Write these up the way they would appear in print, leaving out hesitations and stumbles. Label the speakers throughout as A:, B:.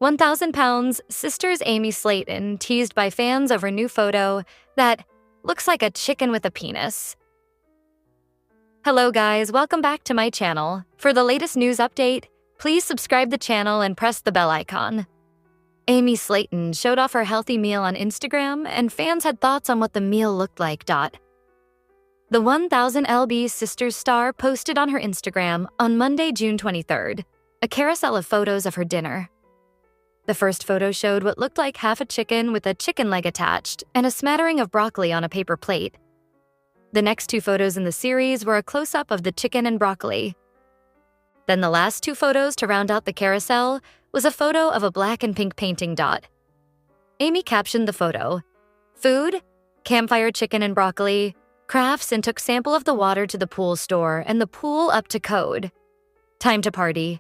A: 1,000 pounds, Sisters Amy Slaton teased by fans over new photo that looks like a chicken with a penis. Hello guys, welcome back to my channel. For the latest news update, please subscribe the channel and press the bell icon. Amy Slaton showed off her healthy meal on Instagram, and fans had thoughts on what the meal looked like. The 1000 lb Sisters star posted on her Instagram on Monday, June 23rd, a carousel of photos of her dinner. The first photo showed what looked like half a chicken with a chicken leg attached and a smattering of broccoli on a paper plate. The next two photos in the series were a close-up of the chicken and broccoli. Then the last two photos to round out the carousel was a photo of a black and pink painting. Amy captioned the photo, "Food, campfire chicken and broccoli, crafts, and took sample of the water to the pool store and the pool up to code. Time to party."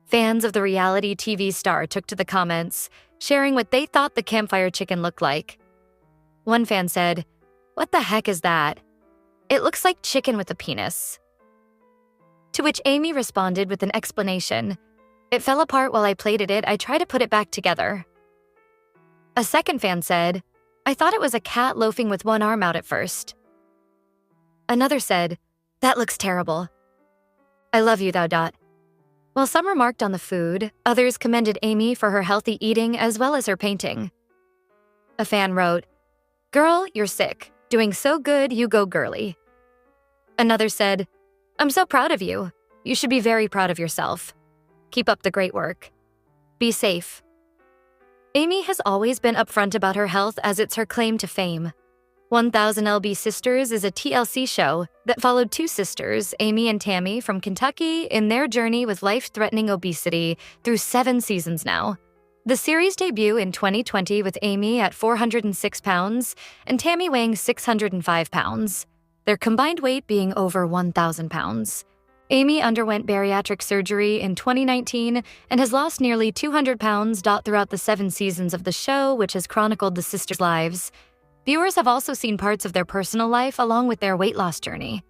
A: Fans of the reality TV star took to the comments, sharing what they thought the campfire chicken looked like. One fan said, "What the heck is that? It looks like chicken with a penis." To which Amy responded with an explanation. "It fell apart while I plated it. I tried to put it back together." A second fan said, "I thought it was a cat loafing with one arm out at first." Another said, "That looks terrible. I love you though. While some remarked on the food, others commended Amy for her healthy eating as well as her painting. A fan wrote, "Girl, you're sick. Doing so good, you go girly." Another said, "I'm so proud of you. You should be very proud of yourself. Keep up the great work. Be safe." Amy has always been upfront about her health as it's her claim to fame. 1000 lb Sisters is a TLC show that followed two sisters, Amy and Tammy, from Kentucky in their journey with life-threatening obesity through 7 seasons now. The series debuted in 2020 with Amy at 406 pounds and Tammy weighing 605 pounds, their combined weight being over 1,000 pounds. Amy underwent bariatric surgery in 2019 and has lost nearly 200 pounds throughout the 7 seasons of the show, which has chronicled the sisters' lives. Viewers have also seen parts of their personal life along with their weight loss journey.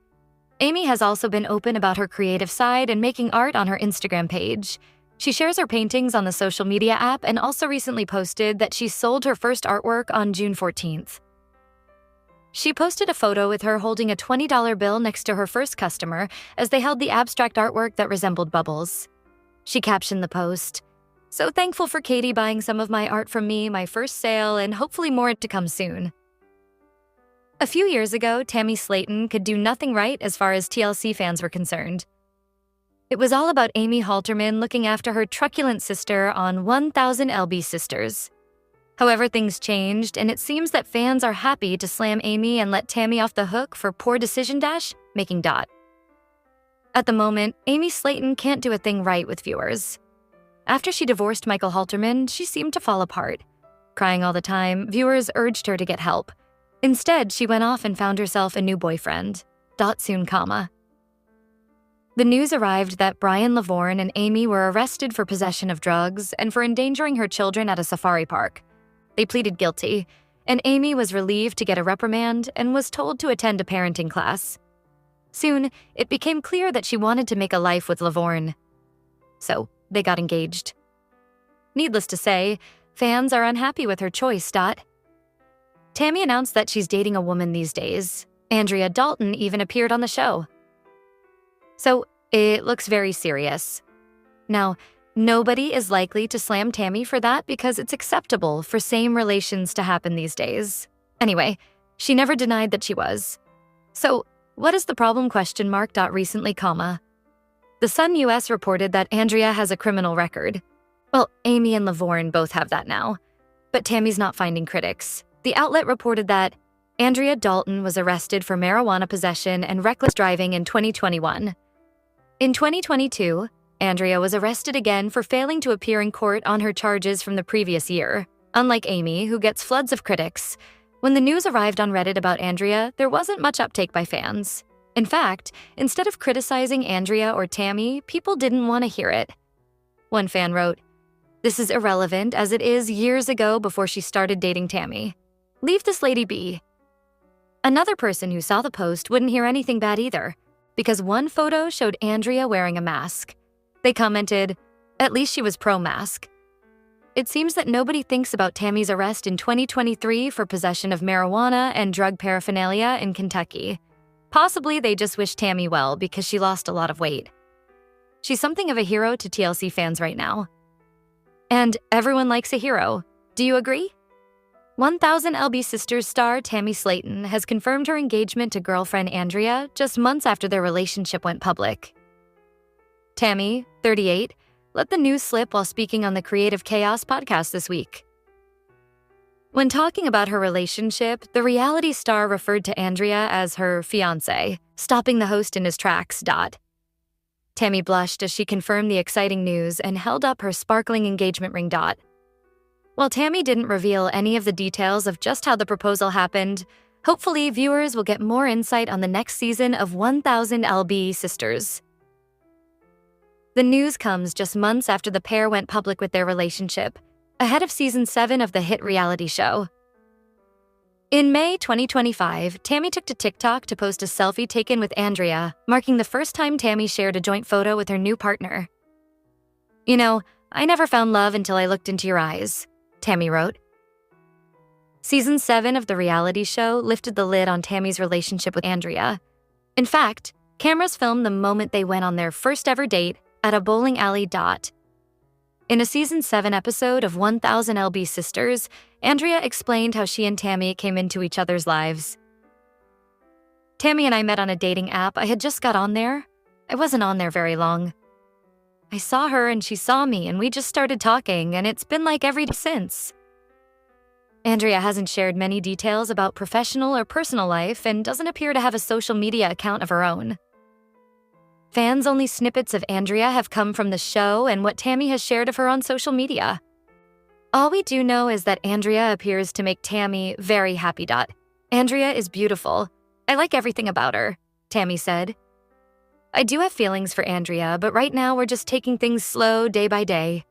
A: Amy has also been open about her creative side and making art on her Instagram page. She shares her paintings on the social media app and also recently posted that she sold her first artwork on June 14th. She posted a photo with her holding a $20 bill next to her first customer as they held the abstract artwork that resembled bubbles. She captioned the post, "So thankful for Katie buying some of my art from me, my first sale, and hopefully more to come soon." A few years ago, Tammy Slaton could do nothing right as far as TLC fans were concerned. It was all about Amy Halterman looking after her truculent sister on 1000 lb Sisters. However, things changed, and it seems that fans are happy to slam Amy and let Tammy off the hook for poor decision making. At the moment, Amy Slaton can't do a thing right with viewers. After she divorced Michael Halterman, she seemed to fall apart. Crying all the time, viewers urged her to get help. Instead, she went off and found herself a new boyfriend. Soon. The news arrived that Brian Loveborn and Amy were arrested for possession of drugs and for endangering her children at a safari park. They pleaded guilty, and Amy was relieved to get a reprimand and was told to attend a parenting class. Soon, it became clear that she wanted to make a life with Loveborn. So, they got engaged. Needless to say, fans are unhappy with her choice. Tammy announced that she's dating a woman these days. Andrea Dalton even appeared on the show. So, it looks very serious. Now, nobody is likely to slam Tammy for that because it's acceptable for same relations to happen these days. Anyway, she never denied that she was. So, what is the problem? Recently, The Sun US reported that Andrea has a criminal record. Well, Amy and Loveborn both have that now. But Tammy's not finding critics. The outlet reported that Andrea Dalton was arrested for marijuana possession and reckless driving in 2021. In 2022, Andrea was arrested again for failing to appear in court on her charges from the previous year. Unlike Amy, who gets floods of critics, when the news arrived on Reddit about Andrea, there wasn't much uptake by fans. In fact, instead of criticizing Andrea or Tammy, people didn't want to hear it. One fan wrote, "This is irrelevant as it is years ago before she started dating Tammy. Leave this lady be." Another person who saw the post wouldn't hear anything bad either, because one photo showed Andrea wearing a mask. They commented, "At least she was pro-mask." it seems that nobody thinks about Tammy's arrest in 2023 for possession of marijuana and drug paraphernalia in Kentucky. Possibly they just wish Tammy well because she lost a lot of weight. She's something of a hero to TLC fans right now. And everyone likes a hero. Do you agree? 1000 LB Sisters star Tammy Slaton has confirmed her engagement to girlfriend Andrea just months after their relationship went public. Tammy, 38, let the news slip while speaking on the Creative Chaos podcast this week. When talking about her relationship, the reality star referred to Andrea as her fiancé, stopping the host in his tracks. Tammy blushed as she confirmed the exciting news and held up her sparkling engagement ring. While Tammy didn't reveal any of the details of just how the proposal happened, hopefully viewers will get more insight on the next season of 1000 LB Sisters. The news comes just months after the pair went public with their relationship, ahead of season 7 of the hit reality show. In May 2025, Tammy took to TikTok to post a selfie taken with Andrea, marking the first time Tammy shared a joint photo with her new partner. "You know, I never found love until I looked into your eyes," Tammy wrote. Season 7 of the reality show lifted the lid on Tammy's relationship with Andrea. In fact, cameras filmed the moment they went on their first ever date at a bowling alley. In a season 7 episode of 1000 LB Sisters, Andrea explained how she and Tammy came into each other's lives. "Tammy and I met on a dating app. I had just got on there. I wasn't on there very long. I saw her and she saw me and we just started talking, and it's been like every day since." Andrea hasn't shared many details about professional or personal life and doesn't appear to have a social media account of her own. Fans-only snippets of Andrea have come from the show and what Tammy has shared of her on social media. All we do know is that Andrea appears to make Tammy very happy. "Andrea is beautiful. I like everything about her," Tammy said. "I do have feelings for Andrea, but right now we're just taking things slow day by day."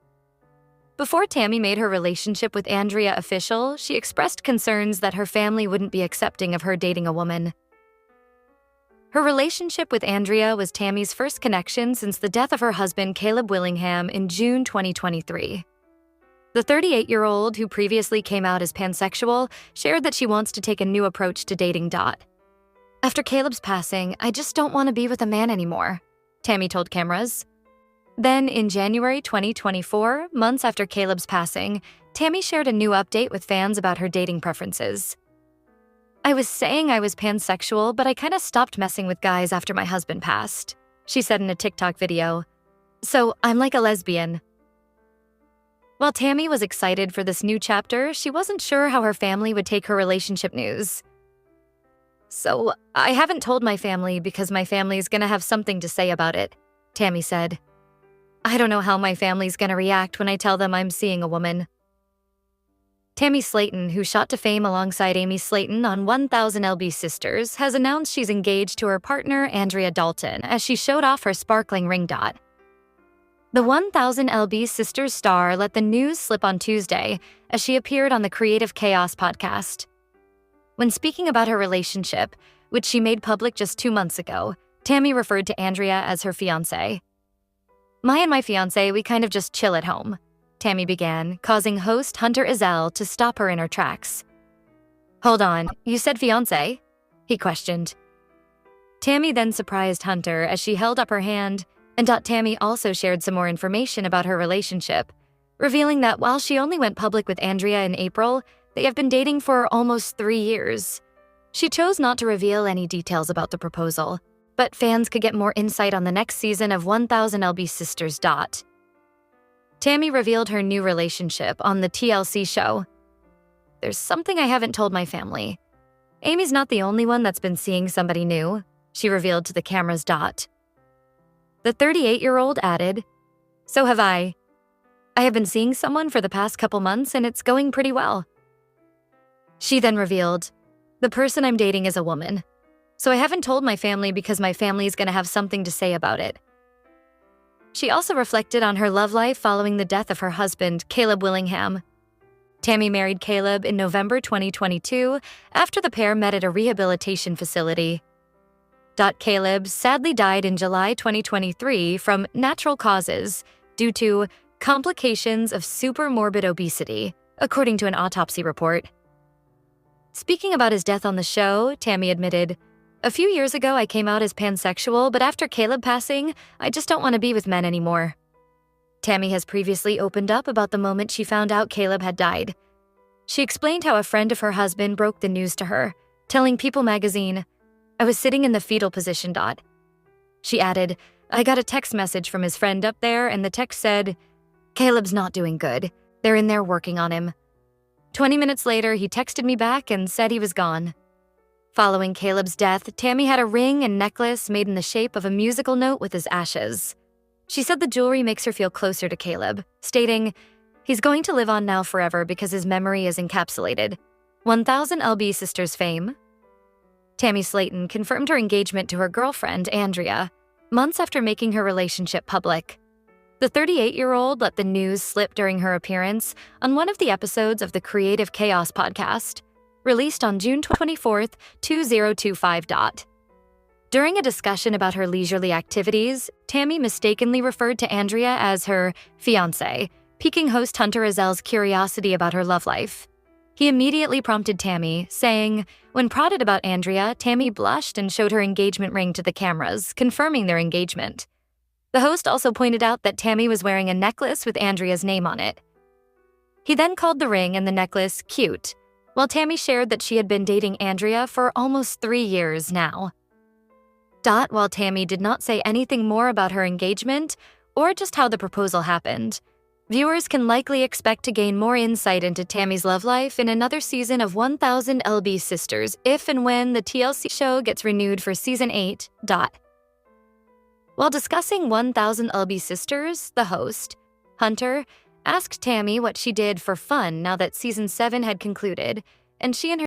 A: Before Tammy made her relationship with Andrea official, she expressed concerns that her family wouldn't be accepting of her dating a woman. Her relationship with Andrea was Tammy's first connection since the death of her husband, Caleb Willingham, in June 2023. The 38-year-old, who previously came out as pansexual, shared that she wants to take a new approach to dating. "After Caleb's passing, I just don't want to be with a man anymore," Tammy told cameras. Then, in January 2024, months after Caleb's passing, Tammy shared a new update with fans about her dating preferences. "I was saying I was pansexual, but I kind of stopped messing with guys after my husband passed," she said in a TikTok video. "So I'm like a lesbian." While Tammy was excited for this new chapter, she wasn't sure how her family would take her relationship news. "So I haven't told my family because my family's gonna have something to say about it," Tammy said. "I don't know how my family's gonna react when I tell them I'm seeing a woman." Tammy Slaton, who shot to fame alongside Amy Slaton on 1000 LB Sisters, has announced she's engaged to her partner, Andrea Dalton, as she showed off her sparkling ring. The 1000 LB Sisters star let the news slip on Tuesday as she appeared on the Creative Chaos podcast. When speaking about her relationship, which she made public just 2 months ago, Tammy referred to Andrea as her fiancé. "My and my fiancé, we kind of just chill at home," Tammy began, causing host Hunter Ezell to stop her in her tracks. "Hold on, you said fiancé?" he questioned. Tammy then surprised Hunter as she held up her hand, and Tammy also shared some more information about her relationship, revealing that while she only went public with Andrea in April, they have been dating for almost 3 years. She chose not to reveal any details about the proposal, but fans could get more insight on the next season of 1000 LB Sisters. Tammy revealed her new relationship on the TLC show. "There's something I haven't told my family. Amy's not the only one that's been seeing somebody new," she revealed to the cameras. The 38-year-old added, "So have I. I have been seeing someone for the past couple months and it's going pretty well." She then revealed, "The person I'm dating is a woman. So I haven't told my family because my family's gonna have something to say about it." She also reflected on her love life following the death of her husband, Caleb Willingham. Tammy married Caleb in November 2022 after the pair met at a rehabilitation facility. Caleb sadly died in July 2023 from natural causes due to complications of supermorbid obesity, according to an autopsy report. Speaking about his death on the show, Tammy admitted, "A few years ago I came out as pansexual, but after Caleb passing, I just don't want to be with men anymore." Tammy has previously opened up about the moment she found out Caleb had died. She explained how a friend of her husband broke the news to her, telling People magazine, "I was sitting in the fetal position. She added, "I got a text message from his friend up there, and the text said, 'Caleb's not doing good. They're in there working on him.' 20 minutes later, he texted me back and said he was gone." Following Caleb's death, Tammy had a ring and necklace made in the shape of a musical note with his ashes. She said the jewelry makes her feel closer to Caleb, stating, "He's going to live on now forever because his memory is encapsulated." 1000 LB Sisters fame. Tammy Slaton confirmed her engagement to her girlfriend, Andrea, months after making her relationship public. The 38-year-old let the news slip during her appearance on one of the episodes of the Creative Chaos podcast, released on June 24, 2025. During a discussion about her leisurely activities, Tammy mistakenly referred to Andrea as her fiancé, piquing host Hunter Ezel's curiosity about her love life. He immediately prompted Tammy, saying, when prodded about Andrea, Tammy blushed and showed her engagement ring to the cameras, confirming their engagement. The host also pointed out that Tammy was wearing a necklace with Andrea's name on it. He then called the ring and the necklace cute, while Tammy shared that she had been dating Andrea for almost 3 years now. While Tammy did not say anything more about her engagement or just how the proposal happened, viewers can likely expect to gain more insight into Tammy's love life in another season of 1000 LB Sisters if and when the TLC show gets renewed for Season 8. While discussing 1000 LB Sisters, the host, Hunter, asked Tammy what she did for fun now that Season 7 had concluded, and she and her